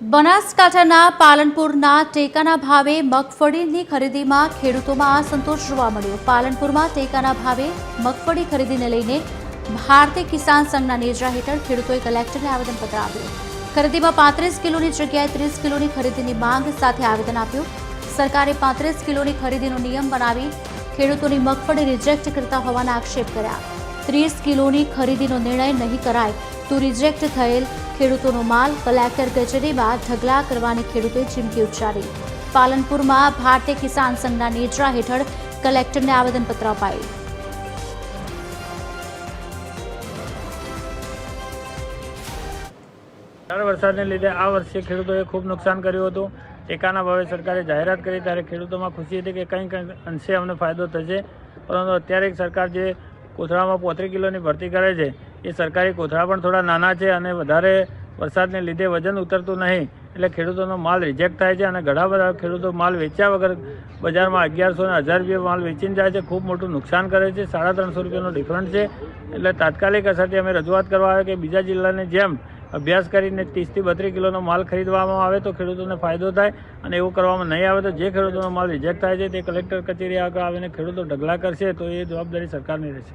બનાસકાંઠાના પાલનપુરના ટેકાના ભાવે મગફળીની ખરીદીમાં ખેડૂતોમાં અસંતોષ જોવા મળ્યો। પાલનપુરમાં ટેકાના ભાવે મગફળી ખરીદીને લઈને ભારતીય કિસાન સંઘના નેજા હેઠળ ખેડૂતોએ કલેક્ટરને આવેદનપત્ર આપ્યું। ખરીદીમાં 35 કિલોની જગ્યાએ 30 કિલોની ખરીદીની માંગ સાથે આવેદન આપ્યું। સરકારે 35 કિલોની ખરીદીનો નિયમ બનાવી ખેડૂતોની મગફળી રિજેક્ટ કરતા હોવાના આક્ષેપ કર્યા। 30 કિલોની ખરીદીનો નિર્ણય નહીં કરાય તો રિજેક્ટ થયેલ ખેડૂતોનો માલ કલેક્ટર કચેરીમાં ઢગલા કરવાની ખેડૂતોએ ચીમકી ઉચ્ચારી। પાલનપુરમાં ભારતીય કિસાન સંઘના નેજા હેઠળ કલેક્ટરને આવેદનપત્ર અપાયું। વરસાદને લીધે આ વર્ષે ખેડૂતોએ ખૂબ નુકસાન કર્યું હતું। ટેકાના ભાવે સરકારે જાહેરાત કરી ત્યારે ખેડૂતોમાં ખુશી હતી કે કંઈક અંશે અમને ફાયદો થશે, પરંતુ અત્યારે સરકાર જે કોથળામાં 35 કિલોની ભરતી કરે છે એ સરકારી કોથળા પણ થોડા નાના છે અને વધારે વરસાદને લીધે વજન ઉતરતું નહીં, એટલે ખેડૂતોનો માલ રિજેક્ટ થાય છે અને ઘણા બધા ખેડૂતો માલ વેચ્યા વગર બજારમાં 1100 અને 1000 રૂપિયા માલ વેચીને જાય છે। ખૂબ મોટું નુકસાન કરે છે। 350 રૂપિયાનો ડિફરન્સ છે। એટલે તાત્કાલિક અસરથી અમે રજૂઆત કરવા આવે કે બીજા જિલ્લાની જેમ અભ્યાસ કરીને 30 થી 32 કિલોનો માલ ખરીદવામાં આવે તો ખેડૂતોને ફાયદો થાય, અને એવું કરવામાં નહીં આવે તો જે ખેડૂતોનો માલ રિજેક્ટ થાય છે તે કલેક્ટર કચેરી આગળ આવીને ખેડૂતો ઢગલા કરશે તો એ જવાબદારી સરકારની રહેશે।